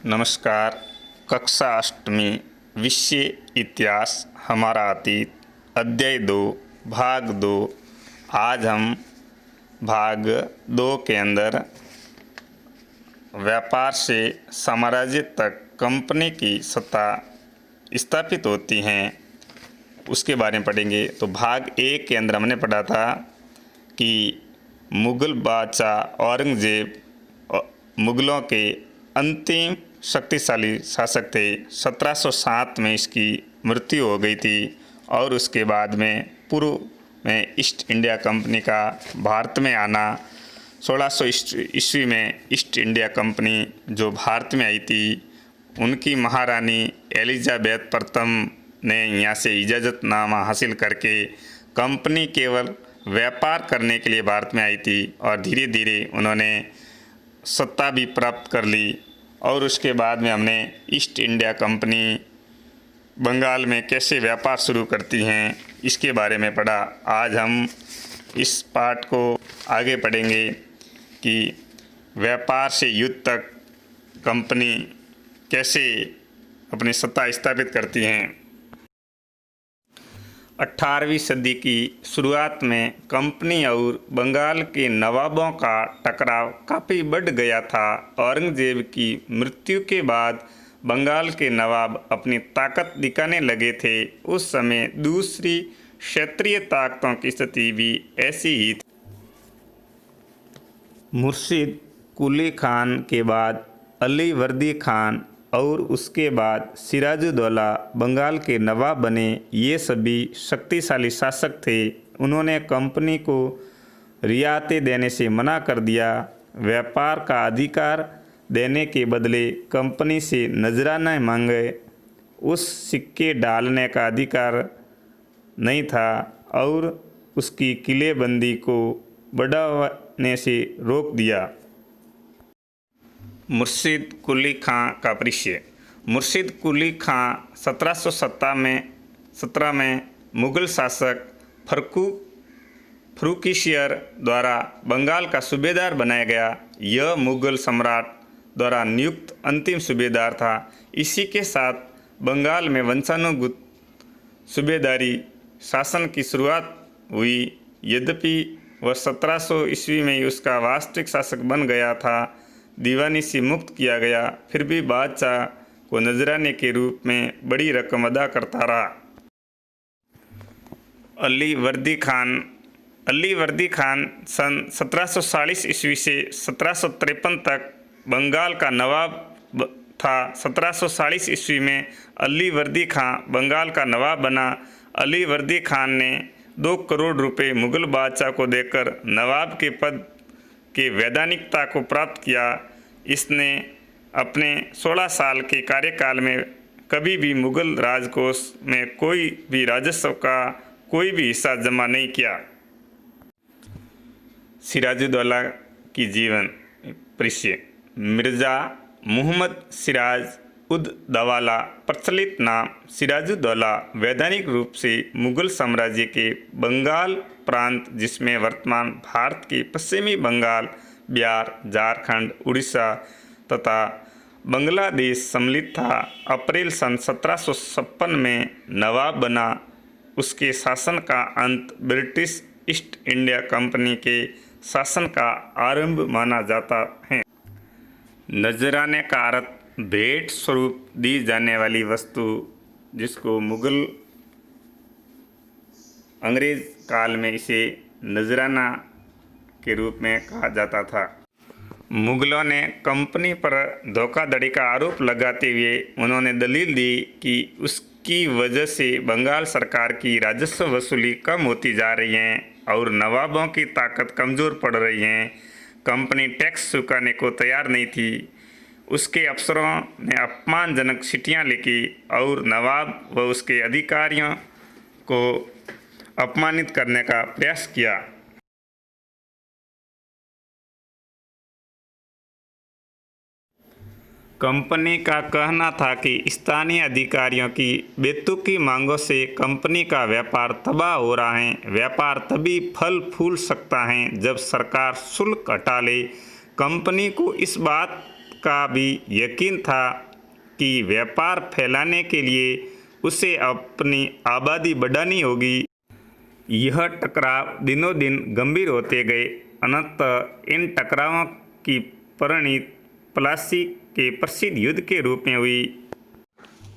नमस्कार। कक्षा अष्टमी विषय इतिहास हमारा अतीत अध्याय 2 भाग 2। आज हम भाग 2 के अंदर व्यापार से साम्राज्य तक कंपनी की सत्ता स्थापित होती हैं उसके बारे में पढ़ेंगे। तो भाग 1 के अंदर हमने पढ़ा था कि मुग़ल बादशाह औरंगज़ेब मुग़लों के अंतिम शक्तिशाली शासक थे। 1707 में इसकी मृत्यु हो गई थी और उसके बाद में पूर्व में ईस्ट इंडिया कंपनी का भारत में आना, 1600 ईस्वी में ईस्ट इंडिया कंपनी जो भारत में आई थी, उनकी महारानी एलिजाबेथ प्रथम ने यहाँ से इजाज़तनामा हासिल करके कंपनी केवल व्यापार करने के लिए भारत में आई थी और धीरे धीरे उन्होंने सत्ता भी प्राप्त कर ली। और उसके बाद में हमने ईस्ट इंडिया कंपनी बंगाल में कैसे व्यापार शुरू करती हैं इसके बारे में पढ़ा। आज हम इस पाठ को आगे पढ़ेंगे कि व्यापार से युद्ध तक कंपनी कैसे अपनी सत्ता स्थापित करती हैं। 18वीं सदी की शुरुआत में कंपनी और बंगाल के नवाबों का टकराव काफ़ी बढ़ गया था। औरंगज़ेब की मृत्यु के बाद बंगाल के नवाब अपनी ताकत दिखाने लगे थे। उस समय दूसरी क्षेत्रीय ताकतों की स्थिति भी ऐसी ही थी। मुर्शिद कुली खान के बाद अली वर्दी खान और उसके बाद सिराजुद्दौला बंगाल के नवाब बने। ये सभी शक्तिशाली शासक थे। उन्होंने कंपनी को रियायतें देने से मना कर दिया। व्यापार का अधिकार देने के बदले कंपनी से नजराना मांगे। उस सिक्के डालने का अधिकार नहीं था और उसकी किलेबंदी को बढ़ाने से रोक दिया। मुर्शिद कुली खां का परिचय। मुर्शिद कुली खां 1717 में मुग़ल शासक फर्रुखिसियर द्वारा बंगाल का सूबेदार बनाया गया। यह मुग़ल सम्राट द्वारा नियुक्त अंतिम सूबेदार था। इसी के साथ बंगाल में वंशानुगत सूबेदारी शासन की शुरुआत हुई। यद्यपि वह 1700 ईस्वी में ही उसका वास्तविक शासक बन गया था। दीवानी से मुक्त किया गया, फिर भी बादशाह को नजराने के रूप में बड़ी रकम अदा करता रहा। अली वर्दी खान सन 1740 ईस्वी से 1753 तक बंगाल का नवाब था। 1740 ईस्वी में अली वर्दी खां बंगाल का नवाब बना। अली वर्दी खान ने 2 करोड़ रुपए मुग़ल बादशाह को देकर नवाब के पद के वैधानिकता को प्राप्त किया। इसने अपने 16 साल के कार्यकाल में कभी भी मुग़ल राजकोष में कोई भी राजस्व का कोई भी हिस्सा जमा नहीं किया। सिराजुद्दौला की जीवन परिचय। मिर्ज़ा मुहम्मद सिराज उद दौला प्रचलित नाम सिराजुद्दौला वैधानिक रूप से मुग़ल साम्राज्य के बंगाल प्रांत, जिसमें वर्तमान भारत के पश्चिमी बंगाल, बिहार, झारखंड, उड़ीसा तथा बांग्लादेश सम्मिलित था। अप्रैल सन 1756 में नवाब बना। उसके शासन का अंत ब्रिटिश ईस्ट इंडिया कंपनी के शासन का आरंभ माना जाता है। नजराने का अर्थ भेंट स्वरूप दी जाने वाली वस्तु, जिसको मुग़ल अंग्रेज काल में इसे नजराना के रूप में कहा जाता था। मुग़लों ने कंपनी पर धोखाधड़ी का आरोप लगाते हुए उन्होंने दलील दी कि उसकी वजह से बंगाल सरकार की राजस्व वसूली कम होती जा रही है और नवाबों की ताकत कमज़ोर पड़ रही है। कंपनी टैक्स चुकाने को तैयार नहीं थी। उसके अफसरों ने अपमानजनक चिट्ठियाँ लिखी और नवाब व उसके अधिकारियों को अपमानित करने का प्रयास किया। कंपनी का कहना था कि स्थानीय अधिकारियों की बेतुकी मांगों से कंपनी का व्यापार तबाह हो रहा है। व्यापार तभी फल फूल सकता है जब सरकार शुल्क हटा ले। कंपनी को इस बात का भी यकीन था कि व्यापार फैलाने के लिए उसे अपनी आबादी बढ़ानी होगी। यह टकराव दिनों दिन गंभीर होते गए। अनंततः इन टकरावों की परिणति प्लासी के प्रसिद्ध युद्ध के रूप में हुई।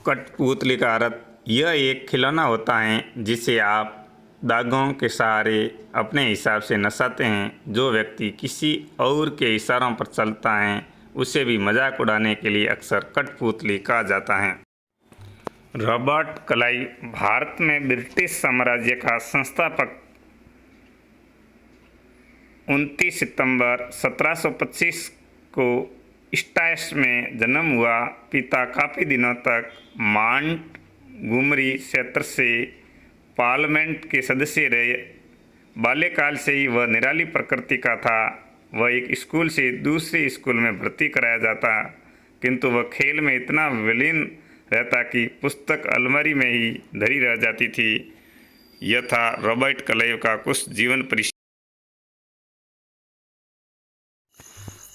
कठपुतली का अर्थ यह एक खिलौना होता है जिसे आप दागों के सहारे अपने हिसाब से नचाते हैं। जो व्यक्ति किसी और के इशारों पर चलता है उसे भी मजाक उड़ाने के लिए अक्सर कठपुतली कहा जाता है। रॉबर्ट क्लाइव भारत में ब्रिटिश साम्राज्य का संस्थापक 29 सितंबर 1725 को स्टाइस में जन्म हुआ। पिता काफ़ी दिनों तक मॉन्टगोमरी क्षेत्र से पार्लियामेंट के सदस्य रहे। बाल्यकाल से ही वह निराली प्रकृति का था। वह एक स्कूल से दूसरे स्कूल में भर्ती कराया जाता, किंतु वह खेल में इतना विलीन रहता कि पुस्तक अलमारी में ही धरी रह जाती थी। यह था रॉबर्ट क्लाइव का कुछ जीवन परिचय।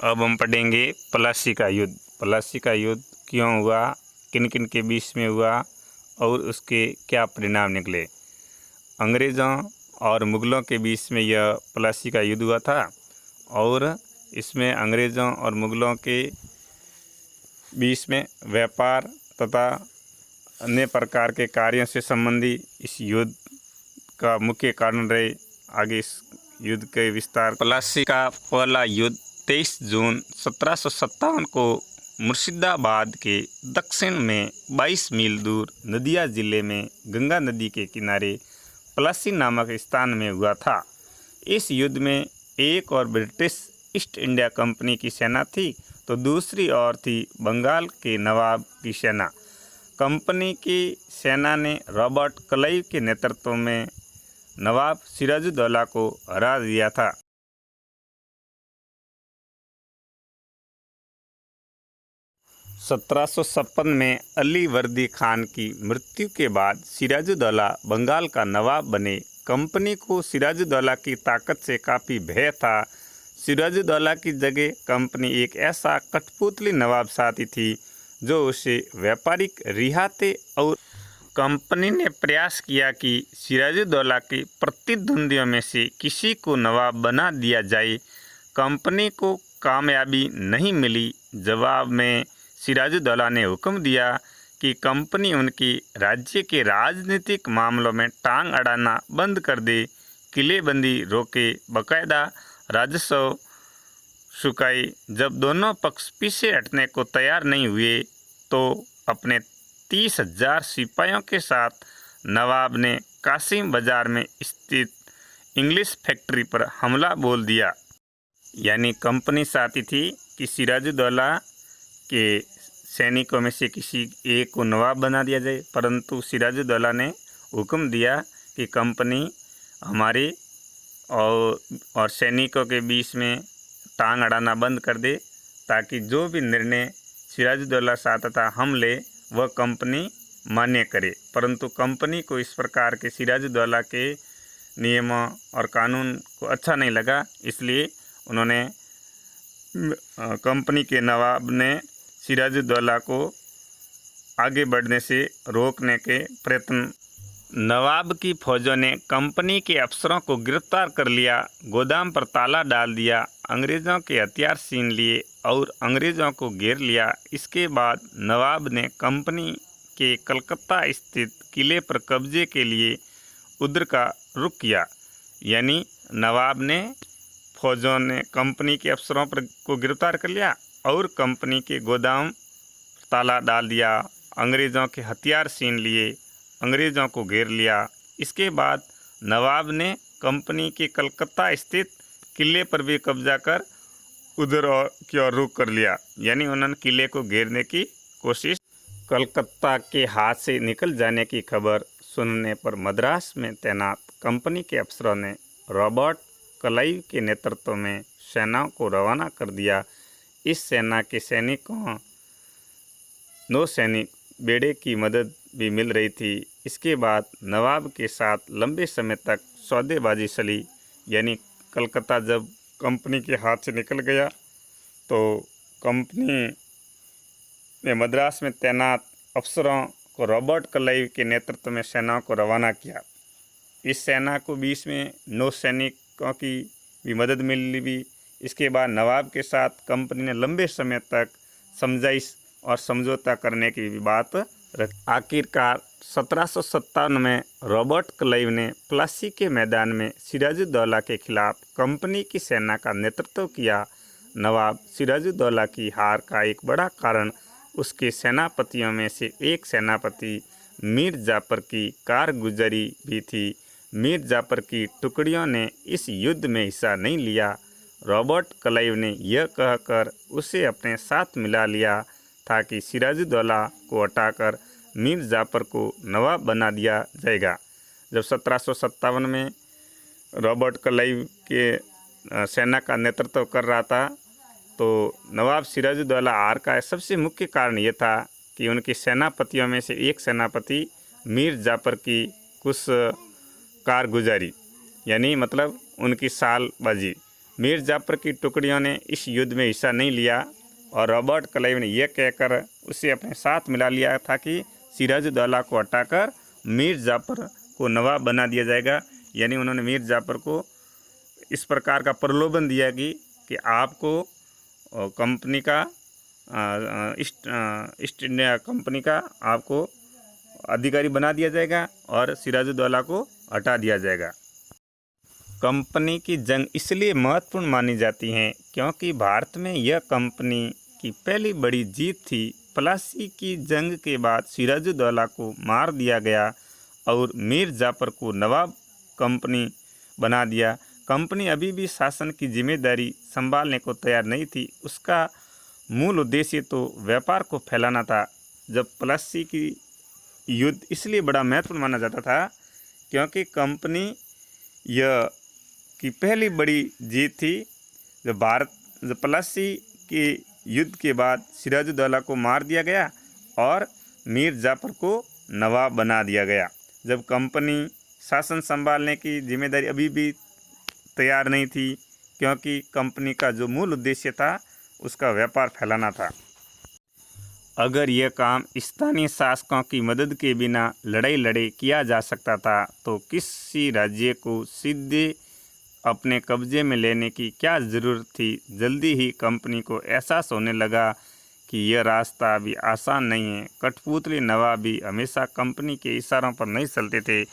अब हम पढ़ेंगे प्लासी का युद्ध। प्लासी का युद्ध क्यों हुआ, किन किन के बीच में हुआ और उसके क्या परिणाम निकले। अंग्रेज़ों और मुग़लों के बीच में यह प्लासी का युद्ध हुआ था और इसमें अंग्रेज़ों और मुग़लों के बीच में व्यापार तथा अन्य प्रकार के कार्यों से संबंधी इस युद्ध का मुख्य कारण रहे। आगे इस युद्ध के विस्तार। प्लासी का पहला युद्ध 23 जून 1757 को मुर्शिदाबाद के दक्षिण में 22 मील दूर नदिया जिले में गंगा नदी के किनारे प्लासी नामक स्थान में हुआ था। इस युद्ध में एक और ब्रिटिश ईस्ट इंडिया कंपनी की सेना थी तो दूसरी ओर थी बंगाल के नवाब की सेना। कंपनी की सेना ने रॉबर्ट क्लाइव के नेतृत्व में नवाब सिराजुद्दौला को हरा दिया था। 1756 में अली वर्दी खान की मृत्यु के बाद सिराजुद्दौला बंगाल का नवाब बने। कंपनी को सिराजुद्दौला की ताकत से काफ़ी भय था। सिराजुद्दौला की जगह कंपनी एक ऐसा कठपुतली नवाब चाहती थी जो उसे व्यापारिक रियायतें और कंपनी ने प्रयास किया कि सिराजुद्दौला के प्रतिद्वंदियों में से किसी को नवाब बना दिया जाए। कंपनी को कामयाबी नहीं मिली। जवाब में सिराजुद्दौला ने हुक्म दिया कि कंपनी उनकी राज्य के राजनीतिक मामलों में टांग अड़ाना बंद कर दे, किलेबंदी रोके, बाकायदा राजस्व चुकाए। जब दोनों पक्ष पीछे हटने को तैयार नहीं हुए तो अपने 30,000 सिपाहियों के साथ नवाब ने कासिम बाजार में स्थित इंग्लिश फैक्ट्री पर हमला बोल दिया। यानी कंपनी चाहती थी कि सिराजुद्दौला के सैनिकों में से किसी एक को नवाब बना दिया जाए, परंतु सिराजुद्दौला ने हुक्म दिया कि कंपनी हमारे और सैनिकों के बीच में टांग अड़ाना बंद कर दे, ताकि जो भी निर्णय सिराजुद्दौला चाहता था हम ले वह कंपनी मान्य करे। परंतु कंपनी को इस प्रकार के सिराजुद्दौला के नियमों और कानून को अच्छा नहीं लगा, इसलिए उन्होंने कंपनी के नवाब ने सिराजुद्दौला को आगे बढ़ने से रोकने के प्रयत्न। नवाब की फौजों ने कंपनी के अफसरों को गिरफ्तार कर लिया, गोदाम पर ताला डाल दिया, अंग्रेज़ों के हथियार छीन लिए और अंग्रेज़ों को घेर लिया। इसके बाद नवाब ने कंपनी के कलकत्ता स्थित किले पर कब्जे के लिए उधर का रुख किया। यानी नवाब ने फौजों ने कंपनी के अफसरों पर को गिरफ्तार कर लिया और कंपनी के गोदाम ताला डाल दिया, अंग्रेज़ों के हथियार छीन लिए, अंग्रेज़ों को घेर लिया। इसके बाद नवाब ने कंपनी के कलकत्ता स्थित किले पर भी कब्जा कर उधर की ओर रुख कर लिया। यानी उन्होंने किले को घेरने की कोशिश। कलकत्ता के हाथ से निकल जाने की खबर सुनने पर मद्रास में तैनात कंपनी के अफसरों ने रॉबर्ट क्लाइव के नेतृत्व में सेनाओं को रवाना कर दिया। इस सेना के सैनिकों नौसैनिक बेड़े की मदद भी मिल रही थी। इसके बाद नवाब के साथ लंबे समय तक सौदेबाजी चली। यानी कलकत्ता जब कंपनी के हाथ से निकल गया तो कंपनी में मद्रास में तैनात अफसरों को रॉबर्ट क्लाइव के नेतृत्व में सेनाओं को रवाना किया। इस सेना को बीच में नौसैनिकों की भी मदद मिली भी। इसके बाद नवाब के साथ कंपनी ने लंबे समय तक समझाइश और समझौता करने की भी बात रखी। आखिरकार 1757 में रॉबर्ट क्लाइव ने प्लासी के मैदान में सिराजुद्दौला के खिलाफ कंपनी की सेना का नेतृत्व किया। नवाब सिराजुद्दौला की हार का एक बड़ा कारण उसके सेनापतियों में से एक सेनापति मीर जाफर की कारगुजारी भी थी। मीर जाफर की टुकड़ियों ने इस युद्ध में हिस्सा नहीं लिया। रॉबर्ट क्लाइव ने यह कहकर उसे अपने साथ मिला लिया था कि सिराजुद्दौला को हटाकर मीर जाफर को नवाब बना दिया जाएगा। जब 1757 में रॉबर्ट क्लाइव के सेना का नेतृत्व कर रहा था तो नवाब सिराजुद्दौला हार का सबसे मुख्य कारण यह था कि उनके सेनापतियों में से एक सेनापति मीर जाफर की कुछ कारगुजारी यानी मतलब उनकी सालबाजी। मीर जाफर की टुकड़ियों ने इस युद्ध में हिस्सा नहीं लिया और रॉबर्ट क्लाइव ने यह कहकर उसे अपने साथ मिला लिया था कि सिराजुद्दौला को हटाकर मीर जाफर को नवाब बना दिया जाएगा। यानी उन्होंने मीर जाफर को इस प्रकार का प्रलोभन दिया कि आपको कंपनी का ईस्ट इंडिया कंपनी का आपको अधिकारी बना दिया जाएगा और सिराजुद्दौला को हटा दिया जाएगा। कंपनी की जंग इसलिए महत्वपूर्ण मानी जाती है क्योंकि भारत में यह कंपनी की पहली बड़ी जीत थी। प्लासी की जंग के बाद सिराजुद्दौला को मार दिया गया और मीर जाफर को नवाब कंपनी बना दिया। कंपनी अभी भी शासन की जिम्मेदारी संभालने को तैयार नहीं थी। उसका मूल उद्देश्य तो व्यापार को फैलाना था। जब प्लासी की युद्ध इसलिए बड़ा महत्वपूर्ण माना जाता था क्योंकि कंपनी यह की पहली बड़ी जीत थी। जब प्लासी के युद्ध के बाद सिराजुद्दौला को मार दिया गया और मीर जाफर को नवाब बना दिया गया। जब कंपनी शासन संभालने की जिम्मेदारी अभी भी तैयार नहीं थी क्योंकि कंपनी का जो मूल उद्देश्य था उसका व्यापार फैलाना था। अगर यह काम स्थानीय शासकों की मदद के बिना लड़ाई लड़े किया जा सकता था तो किसी राज्य को सीधे अपने कब्जे में लेने की क्या ज़रूरत थी। जल्दी ही कंपनी को एहसास होने लगा कि यह रास्ता अभी आसान नहीं है। कठपुतली नवाब भी हमेशा कंपनी के इशारों पर नहीं चलते थे।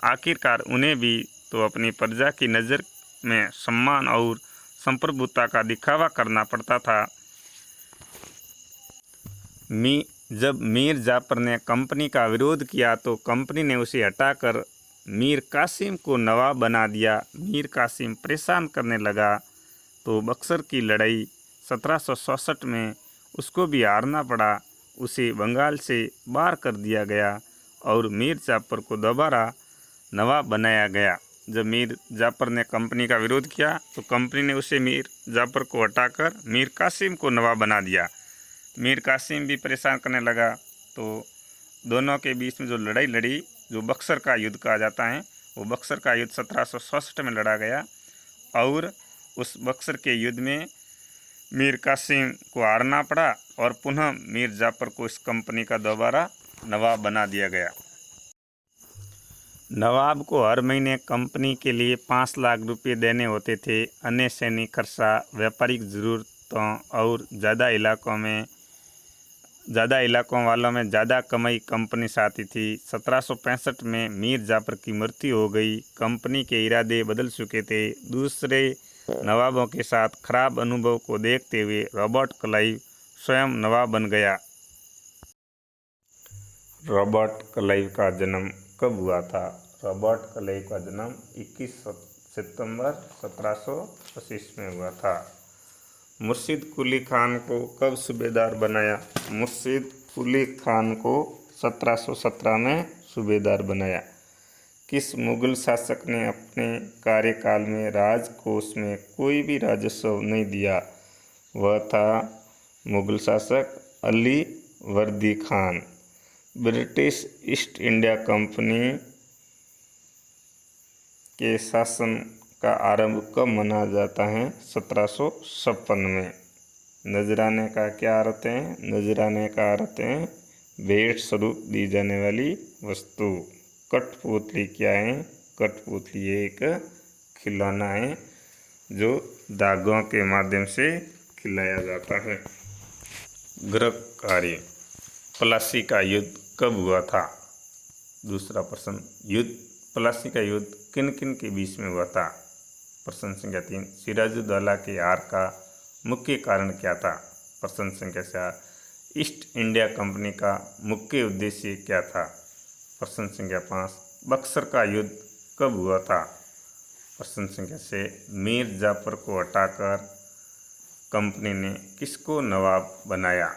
आखिरकार उन्हें भी तो अपनी प्रजा की नज़र में सम्मान और संप्रभुता का दिखावा करना पड़ता था। जब मीर जाफर ने कंपनी का विरोध किया तो कंपनी ने उसे हटाकर मीर कासिम को नवाब बना दिया। मीर कासिम परेशान करने लगा तो बक्सर की लड़ाई 1767 में उसको भी हारना पड़ा। उसे बंगाल से बाहर कर दिया गया और मीर जाफर को दोबारा नवाब बनाया गया। जब मीर जाफर ने कंपनी का विरोध किया तो कंपनी ने उसे मीर जाफर को हटाकर मीर कासिम को नवाब बना दिया। मीर कासिम भी परेशान करने लगा तो दोनों के बीच में जो लड़ाई लड़ी, जो बक्सर का युद्ध कहा जाता है, वो बक्सर का युद्ध 1767 में लड़ा गया और उस बक्सर के युद्ध में मीर कासिम को हारना पड़ा और पुनः मीर जाफर को इस कंपनी का दोबारा नवाब बना दिया गया। नवाब को हर महीने कंपनी के लिए 5 लाख रुपये देने होते थे। अन्य सैनिक खर्चा, व्यापारिक ज़रूरतों और ज़्यादा इलाकों वालों में ज़्यादा कमाई कंपनी से आती थी। 1765 में मीर जाफर की मृत्यु हो गई। कंपनी के इरादे बदल चुके थे। दूसरे नवाबों के साथ खराब अनुभव को देखते हुए रॉबर्ट क्लाइव स्वयं नवाब बन गया। रॉबर्ट क्लाइव का जन्म कब हुआ था? रॉबर्ट क्लाइव का जन्म 21 सितंबर 1725 में हुआ था। मुर्शिद कुली खान को कब सूबेदार बनाया? मुर्शिद कुली खान को 1717 में सूबेदार बनाया। किस मुग़ल शासक ने अपने कार्यकाल में राजकोष में कोई भी राजस्व नहीं दिया? वह था मुग़ल शासक अली वर्दी Khan. British east India company के शासन का आरंभ कब माना जाता है? 1756 में। नजराने का क्या अर्थ है? नजराने का अर्थ है भेंट स्वरूप दी जाने वाली वस्तु। कठपुतली क्या है? कठपुतली एक खिलौना है जो धागों के माध्यम से खिलाया जाता है। गृह कार्य। प्लासी का युद्ध कब हुआ था? दूसरा प्रश्न, प्लासी का युद्ध किन किन के बीच में हुआ था? प्रश्न संख्या 3, सिराजुद्दौला के हार का मुख्य कारण क्या था? प्रश्न संख्या 4, ईस्ट इंडिया कंपनी का मुख्य उद्देश्य क्या था? प्रश्न संख्या 5, बक्सर का युद्ध कब हुआ था? प्रश्न संख्या 6, मीर जाफर को हटाकर कंपनी ने किसको नवाब बनाया?